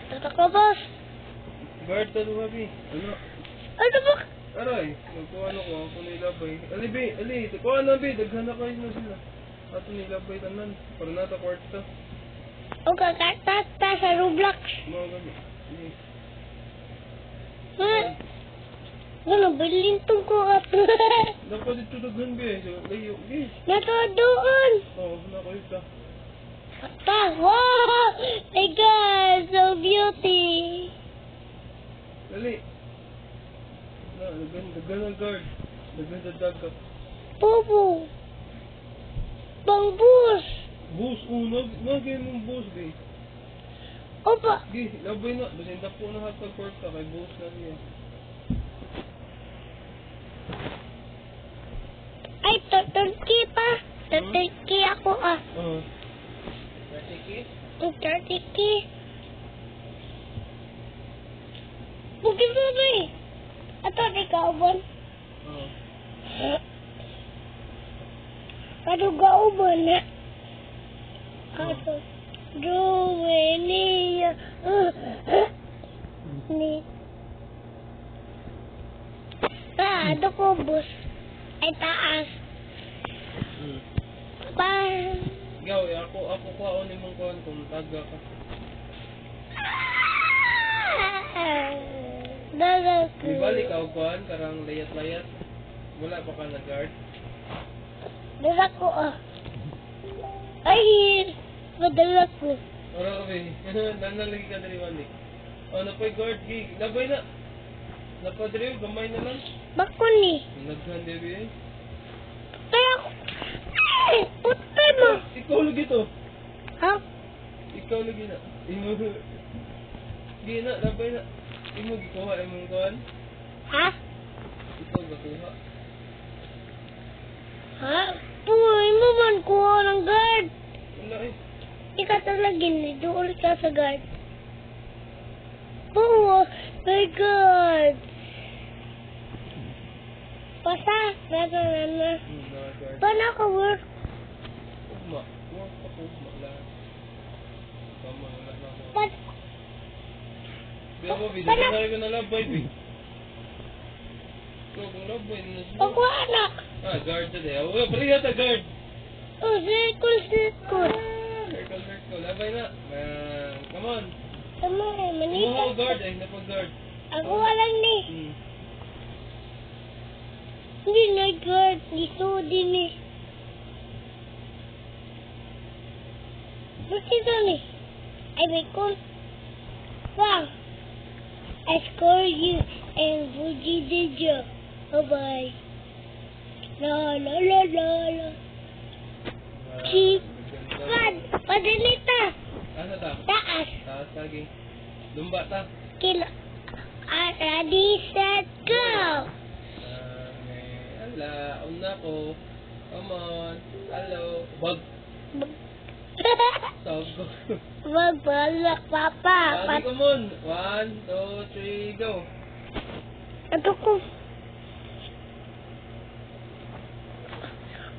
Tatak ko, boss. Guard, talo ka, Bi. Ano? Ano ba? Aray, nagkuha ko, ako nilabay. Ali, Bi, ali, kuha na, Bi, daghan na kayo na sila. Ato nilabay tanan, para nata kwarta. O kakatata sa Roblox. Mga gani. Ali. Ha? Ano, balintong ko at. Dapat dito daghan, Bi. So, layo, Bi. Nato doon. Oo, nakayo ta. Ta. Wow! My God, so beauty. Dali. Na, daghan ang guard. Daghan sa dagat. Bobo. Bangbus. Bus, nagay mong bus, Bi. Opa. Gi, labay na. Basin po na hatag kwarta kay bus na niya. Ay, turkey pa. Turkey ako ah. Oo. Natiki? Turkey. Bukit mo ba eh? Ato, ikaw ba? Oo. Kadugaw ba na? Ato. Rumenia. Ni. Ano ko, boss? Ay, taas. Pa. Gaw, ako kuha ni mong kuhan kung taga ka. Di balik ka kuhan, karang layat-layat. Wala pa ka na guard. Dala ko ah. Ay, madala ko. Wala ka, Bi. Nanalagi ka dali balik. O, napoy guard, Gi. Labay na. Napadriw, gamay na lang. Bako ni. Naghandi, Bi. Kaya ako. Ay, putay mo. Ikaw lagi to. Ha? Ikaw lagi na. Imo. Gi na, labay na. Imo gikuha imong kuhan. Ha? Ikaw gakuha. Ha? Puy mo man kuha ng guard. Wala eh. Di ka talagin eh. Doon ka sa guard. Oh my God. Pasa. Nana. Guard. Paano ka work? Ugma. Huwag ako ugma lang. Tama, wala na ako. Pat. Biya mo, Bi. Dali ko na labay, Bi. Ikaw kung labay na siya. Pagwa anak. Guard sa day. Oh, pali yata guard. Oh, circle. Circle. Labay na. Come on. Tama eh. Manita. Kumuha guard eh. Napag-guard. Ako walang ni. Hindi na guard. Gusto din eh. Ba't ito ni? Ay, may call. Wow. I score you and Fuji did you. Bye-bye. La. Keep. Padalita. Asa ta? Taas. Taas lagi. Lumba ta. Kilo. Ready, set, go. Ala, una ko. Come on. Hello. Bag. Sago. Magbalak, Papa. Lagi come on. 1, 2, 3, go.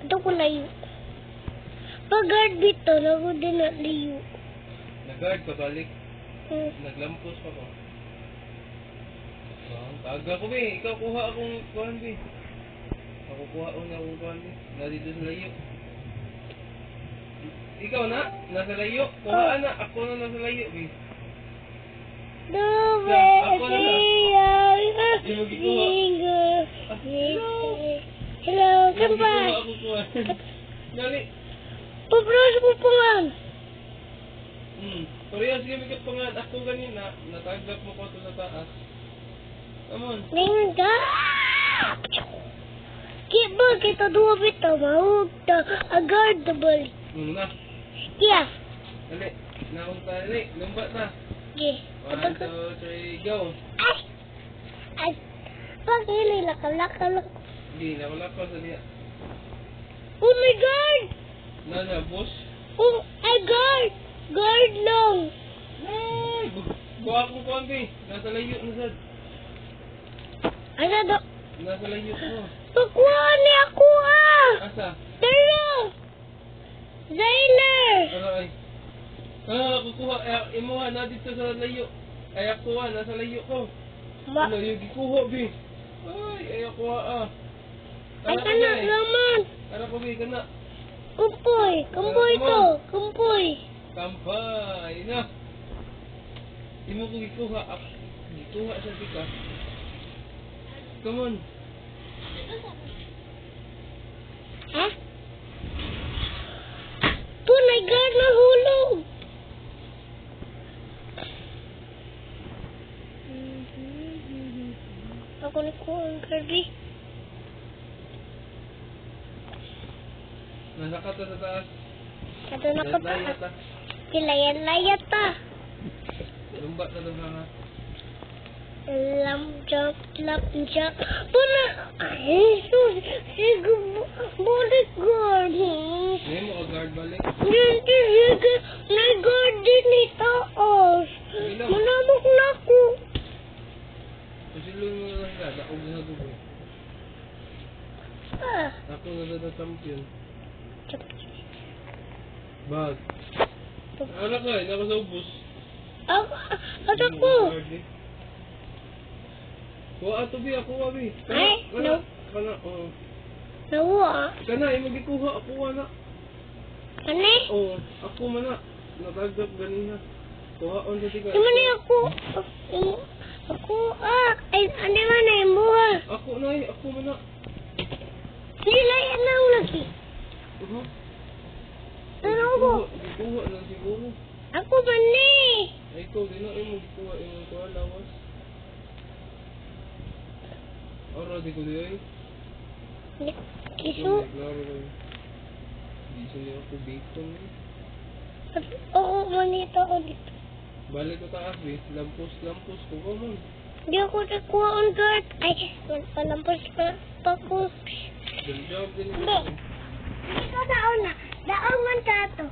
Ito ko layo. Pag-guard bito, nago din na layo. Nag-guard ka balik. Naglampos pa ko. Taga ko, Bi. Ikaw kuha akong kuhan, Bi. Ako kuha akong kuhan, Bi. Nandito sa layo. Ikaw na, nasa layo. Kuha na, ako na nasa layo, Bi. Ako na na. Di mo gikuha. Hello, come back. Ako kuha. Dali. Pabros mo po nga. Parehas kami kapangan. Ako ganina, natagap mo ko ito sa taas. Come on. Ngayon ka. Kiba kita dua bitaw. Mahug ta. Agard na balik. Na. Yeah. Dali. Nakunta, dali. Lumba ta. Okay. 1, 2, 3, go. Ay. Pag hili, laka. Hindi, nawala pa sa niya. Oh my God! Nasa boss? Oh, ay guard! Guard lang! Ay! Kuha ko konti. Nasa layo na sad. Asa do? Nasa layo ko. Pagkuha ni ako ah! Asa? Tara! Zyler! Aray. na kukuha, imuha na dito sa layo. Ay ako nasa layo ko. Ma. Ano yung gikuha, bi? Ay ako Ay, kana naman. Ara ko, bi, kana. Kumpoy. Kumpoy to. Kumpoy. Kampay na. Imo ko gikuha. Gikuha sa tika. Come on. Ha? Tunay guard na hulog. Ako ni ko ang Kirby. Nasa ka sa taas. Kato na ko Laya ta. ta. Kilayan-layat ta. Lumba na doon nga. Lamjak, lamjak. Puna. Ay, Jesus. Sige, bodyguard. Hindi mo ka-guard balik. Hindi, sige. Nag-guard din ni taas. Sige lang. Manamok na ako. Pasilong mo na lang ka. Daog na dugo. Ah. Ako na na champion. Bag. Ano ka eh? Naka sa ubus. Ako. Kuha ato bi. Ako abi. Ay, no. Kana. Oo. Nawa. Kana. Imo gikuha. Ako na. Kani? Oo. Ako man na. Natagap ganina. Kuha on sa tiga. Di man ako. Ako, ay, ano man na yung buha. Ako na eh. Ako man na. Sila yan lang lagi. Pero ako, Gikuha na siguro. ako man ni. Ay, ikaw din na. Imo gikuha. Imo kuha. Lawas. Ora, di ko di ay. Kiso. Klaro ko. Di sila ako bacon eh. Oo, manito ako dito. Balik ko taas eh. Lampos ko ko man. Hindi ako nakuha ang guard. Ay, palampos pa ko. Good job din Hindi. ito. Hindi ko daon na. Daon man ka to.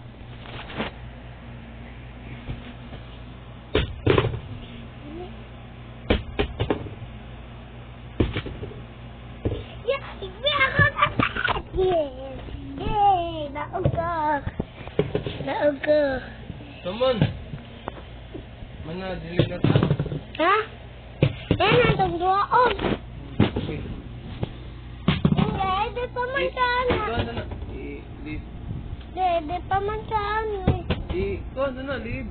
Yeah, igbi ako na. Yes. Yay! Daon ka. Daon ka. Come on. Mana, dili na ta. Ha? Yan ang tagdoon. Okay. Hindi pa man sana. Ikaw na na. Leave. Hindi pa man sana. Ikaw na na, leave.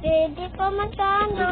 Hindi pa man sana.